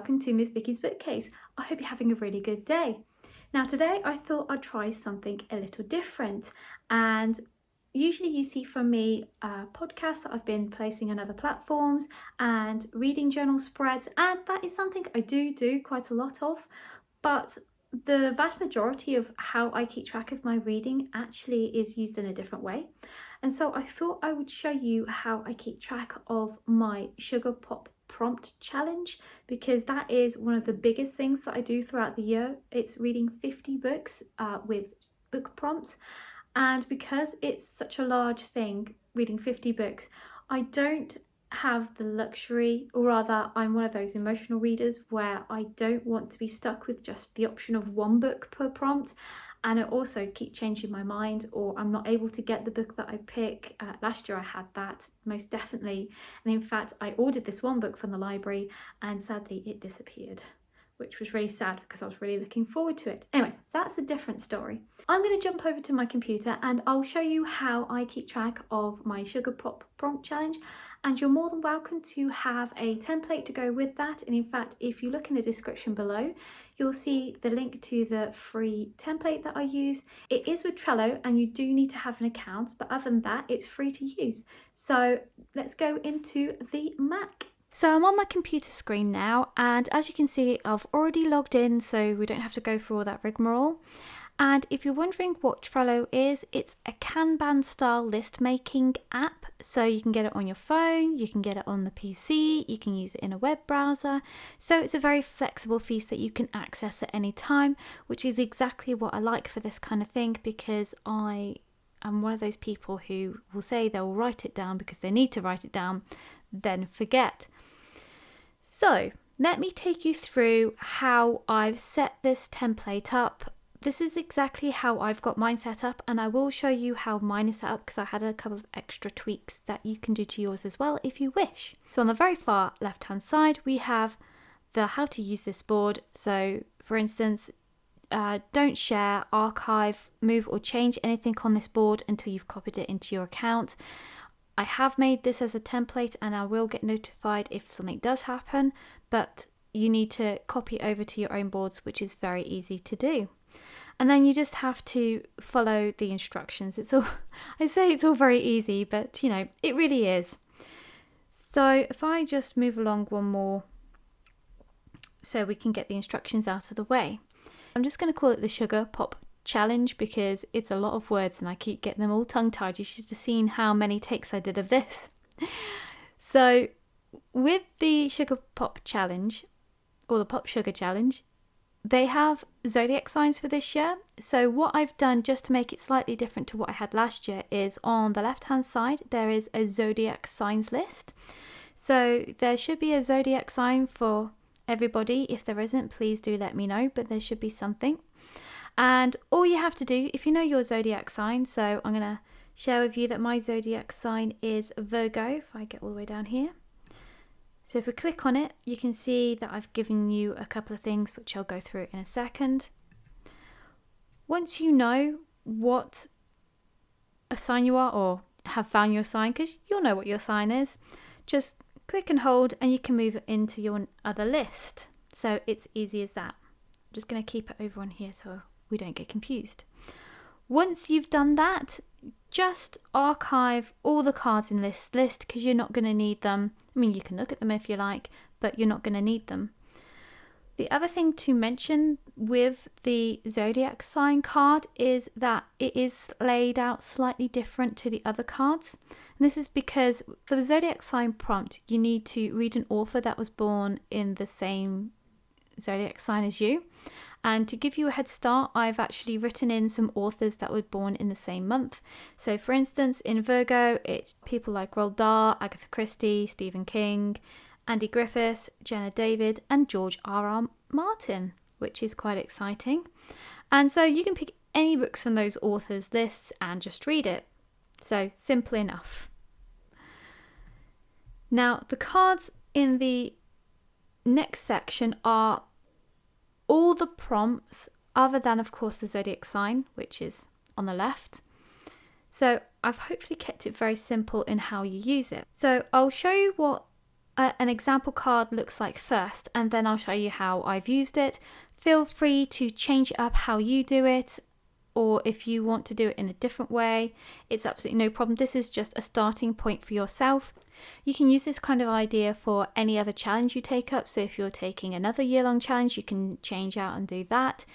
welcome to Miss Vicky's Bookcase. I hope you're having a really good day. Now today I thought I'd try something a little different, and usually you see from me podcasts that I've been placing on other platforms and reading journal spreads, and that is something I do quite a lot of, but the vast majority of how I keep track of my reading actually is used in a different way. And so I thought I would show you how I keep track of my Sugar Pop Prompt Challenge, because that is one of the biggest things that I do throughout the year. It's reading 50 books with book prompts, and because it's such a large thing, reading 50 books, I don't have the luxury, or rather I'm one of those emotional readers where I don't want to be stuck with just the option of one book per prompt, and I also keep changing my mind, or I'm not able to get the book that I pick. Last year I had that, most definitely, and in fact I ordered this one book from the library and sadly it disappeared, which was really sad because I was really looking forward to it. Anyway, that's a different story. I'm going to jump over to my computer and I'll show you how I keep track of my Sugar Pop Prompt Challenge, and you're more than welcome to have a template to go with that. And in fact, if you look in the description below, you'll see the link to the free template that I use. It is with Trello and you do need to have an account, but other than that, it's free to use. So let's go into the Mac. So I'm on my computer screen now, and as you can see, I've already logged in, so we don't have to go through all that rigmarole. And if you're wondering what Trello is, it's a Kanban style list making app. So you can get it on your phone, you can get it on the PC, you can use it in a web browser. So it's a very flexible piece that you can access at any time, which is exactly what I like for this kind of thing, because I'm one of those people who will say they'll write it down because they need to write it down, then forget. So let me take you through how I've set this template up. This is exactly how I've got mine set up, and I will show you how mine is set up because I had a couple of extra tweaks that you can do to yours as well if you wish. So on the very far left hand side we have the how to use this board. So for instance, don't share, archive, move or change anything on this board until you've copied it into your account. I have made this as a template and I will get notified if something does happen, but you need to copy over to your own boards, which is very easy to do. And then you just have to follow the instructions. I say it's all very easy, but you know, it really is. So if I just move along one more so we can get the instructions out of the way. I'm just going to call it the Sugar Pop Challenge because it's a lot of words and I keep getting them all tongue-tied. You should have seen how many takes I did of this. So with the Sugar Pop Challenge, or the Pop Sugar Challenge, they have zodiac signs for this year. So what I've done just to make it slightly different to what I had last year is on the left hand side there is a zodiac signs list. So there should be a zodiac sign for everybody. If there isn't, please do let me know, but there should be something. And all you have to do, if you know your zodiac sign, so I'm going to share with you that my zodiac sign is Virgo, if I get all the way down here. So if we click on it, you can see that I've given you a couple of things, which I'll go through in a second. Once you know what a sign you are, or have found your sign, because you'll know what your sign is, just click and hold and you can move it into your other list. So it's easy as that. I'm just going to keep it over on here so we don't get confused. Once you've done that, just archive all the cards in this list because you're not going to need them. I mean, you can look at them if you like, but you're not going to need them. The other thing to mention with the zodiac sign card is that it is laid out slightly different to the other cards. And this is because for the zodiac sign prompt, you need to read an author that was born in the same zodiac sign as you. And to give you a head start, I've actually written in some authors that were born in the same month. So for instance, in Virgo, it's people like Roald Dahl, Agatha Christie, Stephen King, Andy Griffiths, Jenna David, and George R.R. Martin, which is quite exciting. And so you can pick any books from those authors' lists and just read it. So simple enough. Now, the cards in the next section are all the prompts other than, of course, the zodiac sign, which is on the left. So I've hopefully kept it very simple in how you use it. So I'll show you what an example card looks like first, and then I'll show you how I've used it. Feel free to change it up how you do it, or if you want to do it in a different way, it's absolutely no problem. This is just a starting point for yourself. You can use this kind of idea for any other challenge you take up. So if you're taking another year-long challenge, you can change out and do that.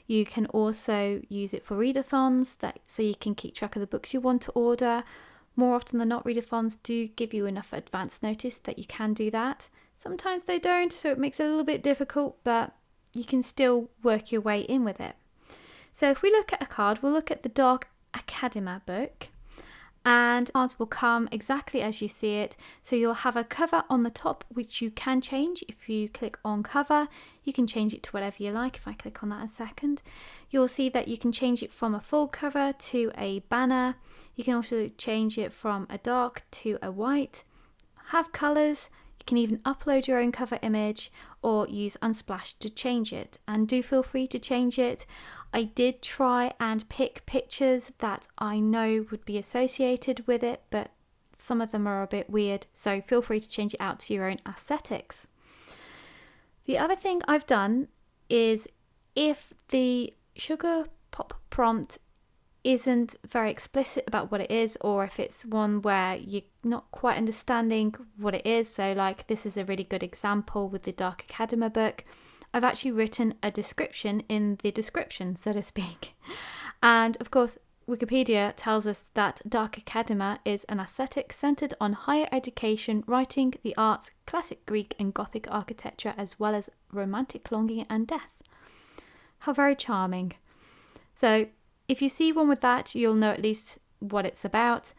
You can also use it for readathons, so you can keep track of the books you want to order. More often than not, readathons do give you enough advance notice that you can do that. Sometimes they don't, so it makes it a little bit difficult, but you can still work your way in with it. So if we look at a card, we'll look at the Dark Academa book, and cards will come exactly as you see it. So you'll have a cover on the top, which you can change. If you click on cover, you can change it to whatever you like. If I click on that in a second, you'll see that you can change it from a full cover to a banner. You can also change it from a dark to a white. Have colours. You can even upload your own cover image or use Unsplash to change it, and do feel free to change it. I did try and pick pictures that I know would be associated with it, but some of them are a bit weird, so feel free to change it out to your own aesthetics. The other thing I've done is, if the sugar pop prompt isn't very explicit about what it is, or if it's one where you're not quite understanding what it is, so like this is a really good example with the Dark Academa book, I've actually written a description in the description, so to speak. And of course, Wikipedia tells us that Dark Academa is an aesthetic centered on higher education, writing, the arts, classic Greek and Gothic architecture, as well as romantic longing and death. How very charming. So if you see one with that, you'll know at least what it's about,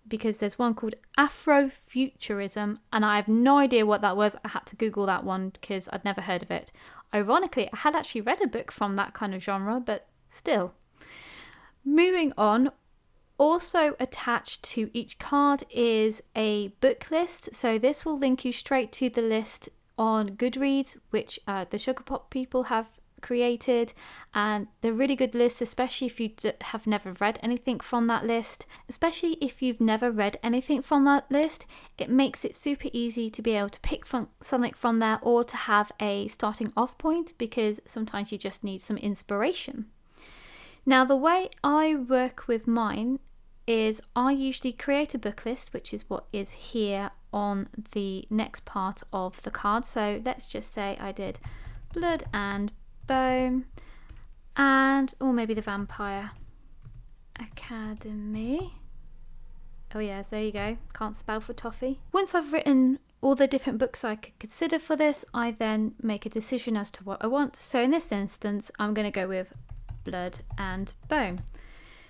because there's one called Afrofuturism, and I have no idea what that was. I had to Google that one because I'd never heard of it. Ironically, I had actually read a book from that kind of genre, but still. Moving on, also attached to each card is a book list. So this will link you straight to the list on Goodreads, which the Sugar Pop people have created, and they're really good lists, especially if you have never read anything from that list. Especially if you've never read anything from that list, it makes it super easy to be able to pick something from there, or to have a starting off point, because sometimes you just need some inspiration. Now, the way I work with mine is I usually create a book list, which is what is here on the next part of the card. So let's just say I did Blood and Bone, and or maybe the Vampire Academy. Oh yes, there you go. Can't spell for toffee. Once I've written all the different books I could consider for this, I then make a decision as to what I want. So in this instance, I'm going to go with Blood and Bone.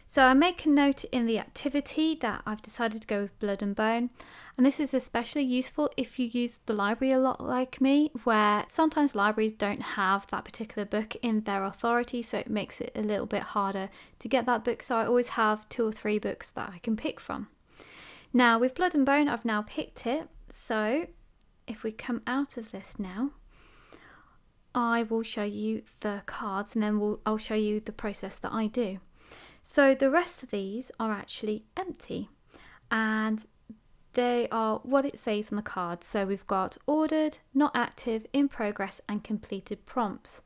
So I make a note in the activity that I've decided to go with Blood and Bone, and this is especially useful if you use the library a lot like me, where sometimes libraries don't have that particular book in their authority, so it makes it a little bit harder to get that book. So I always have 2 or 3 books that I can pick from. Now with Blood and Bone, I've now picked it, so if we come out of this now, I will show you the cards, and then I'll show you the process that I do. So the rest of these are actually empty, and they are what it says on the card. So we've got ordered, not active, in progress, and completed prompts.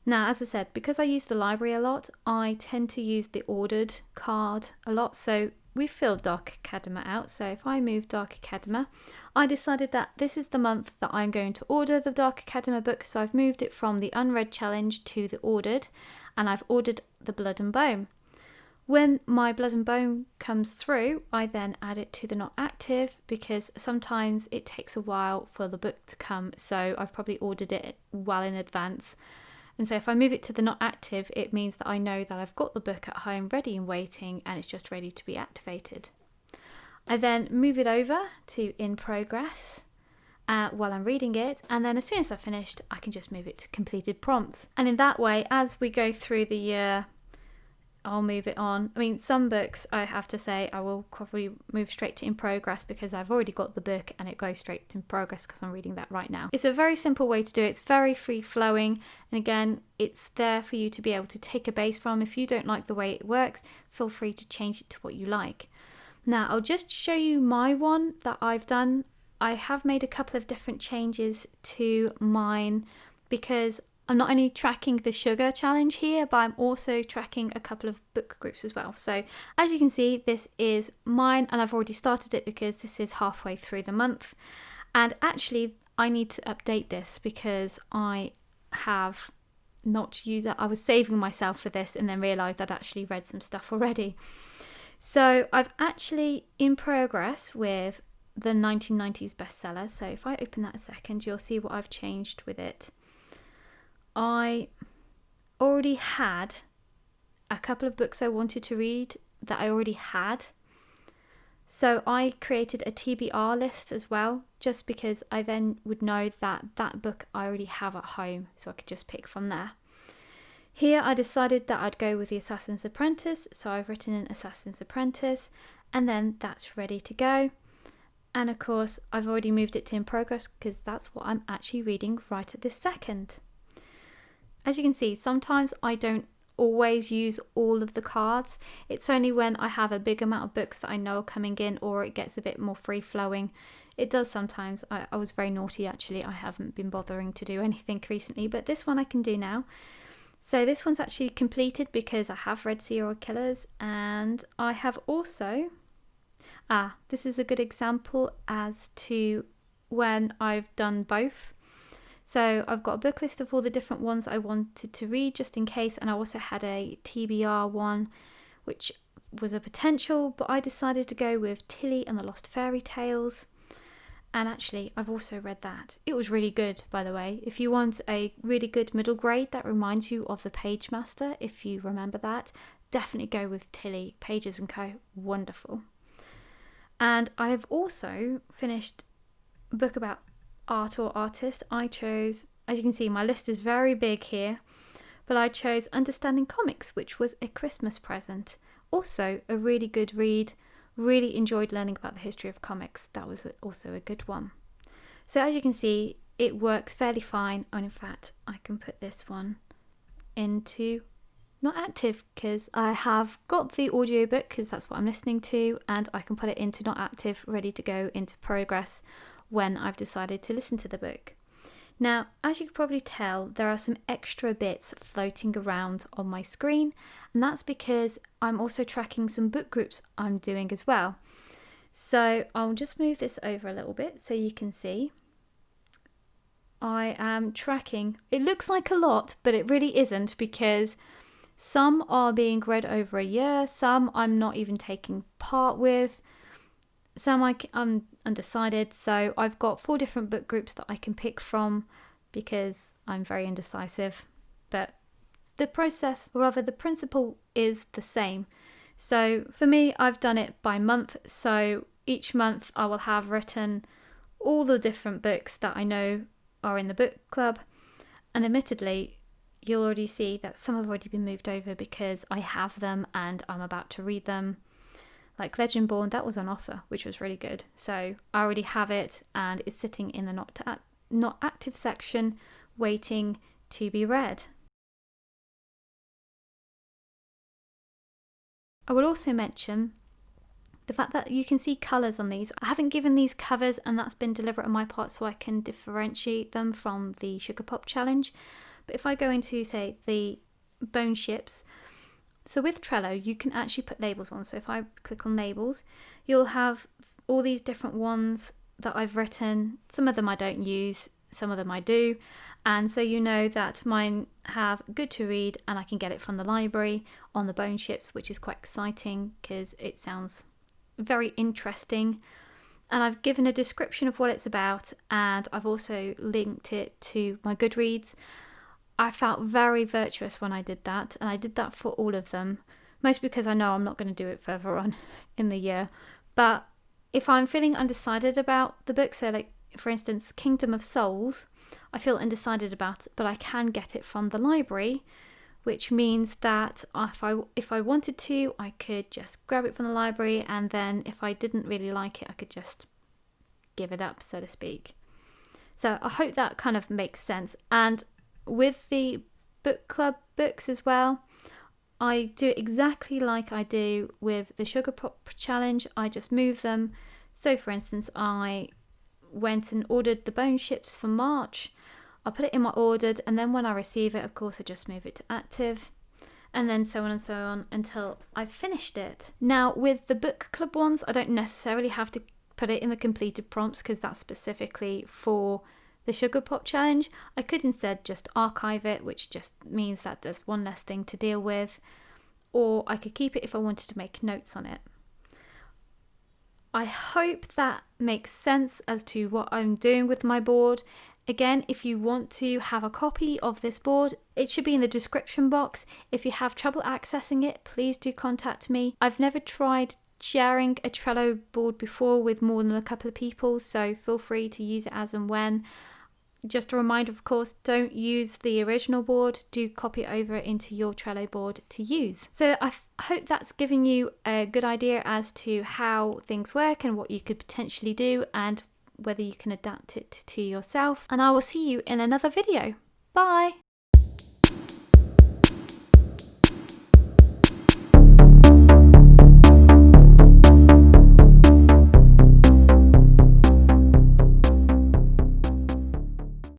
Now, as I said, because I use the library a lot, I tend to use the ordered card a lot. So we've filled Dark Academa out. So if I move Dark Academa, I decided that this is the month that I'm going to order the Dark Academa book. So I've moved it from the unread challenge to the ordered, and I've ordered the Blood and Bone. When my Blood and Bone comes through, I then add it to the not active, because sometimes it takes a while for the book to come. So I've probably ordered it well in advance. And so if I move it to the not active, it means that I know that I've got the book at home ready and waiting, and it's just ready to be activated. I then move it over to in progress while I'm reading it, and then as soon as I've finished, I can just move it to completed prompts. And in that way, as we go through the year, I'll move it on. I mean, some books, I have to say, I will probably move straight to in progress because I've already got the book and it goes straight to in progress because I'm reading that right now. It's a very simple way to do it. It's very free flowing. And again, it's there for you to be able to take a base from. If you don't like the way it works, feel free to change it to what you like. Now, I'll just show you my one that I've done I have made a couple of different changes to mine because I'm not only tracking the sugar challenge here, but I'm also tracking a couple of book groups as well. So as you can see, this is mine, and I've already started it because this is halfway through the month. And actually, I need to update this because I have not used it. I was saving myself for this and then realised I'd actually read some stuff already. So I've actually in progress with the 1990s bestseller. So if I open that a second, you'll see what I've changed with it. I already had a couple of books I wanted to read that I already had. So I created a TBR list as well, just because I then would know that that book I already have at home, so I could just pick from there. Here I decided that I'd go with the Assassin's Apprentice, so I've written in Assassin's Apprentice, and then that's ready to go. And of course, I've already moved it to in progress because that's what I'm actually reading right at this second. As you can see, sometimes I don't always use all of the cards. It's only when I have a big amount of books that I know are coming in, or it gets a bit more free flowing. It does sometimes. I was very naughty actually. I haven't been bothering to do anything recently, but this one I can do now. So this one's actually completed because I have read Serial Killers, and I have also... this is a good example as to when I've done both. So I've got a book list of all the different ones I wanted to read just in case, and I also had a TBR one which was a potential, but I decided to go with Tilly and the Lost Fairy Tales. And actually I've also read that. It was really good, by the way. If you want a really good middle grade that reminds you of the Page Master, if you remember that, definitely go with Tilly. Pages & Co. Wonderful. And I have also finished a book about art or artist. I chose, as you can see, my list is very big here, but I chose Understanding Comics, which was a Christmas present. Also a really good read. Really enjoyed learning about the history of comics. That was also a good one. So as you can see, it works fairly fine, and in fact I can put this one into not active because I have got the audiobook because that's what I'm listening to, and I can put it into not active, ready to go into progress when I've decided to listen to the book. Now, as you can probably tell, there are some extra bits floating around on my screen, and that's because I'm also tracking some book groups I'm doing as well. So I'll just move this over a little bit so you can see. I am tracking, it looks like a lot, but it really isn't, because some are being read over a year, some I'm not even taking part with, some I'm undecided. So I've got 4 different book groups that I can pick from because I'm very indecisive, but the process, or rather the principle, is the same. So for me, I've done it by month, so each month I will have written all the different books that I know are in the book club, and admittedly you'll already see that some have already been moved over because I have them and I'm about to read them. Like Legendborn, that was on offer, which was really good. So I already have it and it's sitting in the not active section waiting to be read. I will also mention the fact that you can see colours on these. I haven't given these covers, and that's been deliberate on my part so I can differentiate them from the Sugar Pop Challenge. But if I go into, say, the Bone Ships, so with Trello, you can actually put labels on. So if I click on labels, you'll have all these different ones that I've written. Some of them I don't use, some of them I do. And so you know that mine have good to read and I can get it from the library on the Bone Ships, which is quite exciting because it sounds very interesting. And I've given a description of what it's about, and I've also linked it to my Goodreads. I felt very virtuous when I did that, and I did that for all of them, mostly because I know I'm not going to do it further on in the year. But if I'm feeling undecided about the book, so like for instance Kingdom of Souls, I feel undecided about it, but I can get it from the library, which means that if I wanted to, I could just grab it from the library, and then if I didn't really like it, I could just give it up, so to speak. So I hope that kind of makes sense. And with the book club books as well, I do it exactly like I do with the Sugar Pop Challenge. I just move them. So for instance, I went and ordered the bone chips for March. I'll put it in my ordered, and then when I receive it, of course, I just move it to active, and then so on and so on until I've finished it. Now, with the book club ones, I don't necessarily have to put it in the completed prompts because that's specifically for the Sugar Pop Challenge. I could instead just archive it, which just means that there's one less thing to deal with, or I could keep it if I wanted to make notes on it. I hope that makes sense as to what I'm doing with my board. Again, if you want to have a copy of this board, it should be in the description box. If you have trouble accessing it, please do contact me. I've never tried sharing a Trello board before with more than a couple of people, so feel free to use it as and when. Just a reminder, of course, don't use the original board, do copy it over into your Trello board to use. So I hope that's given you a good idea as to how things work and what you could potentially do and whether you can adapt it to yourself. And I will see you in another video. Bye!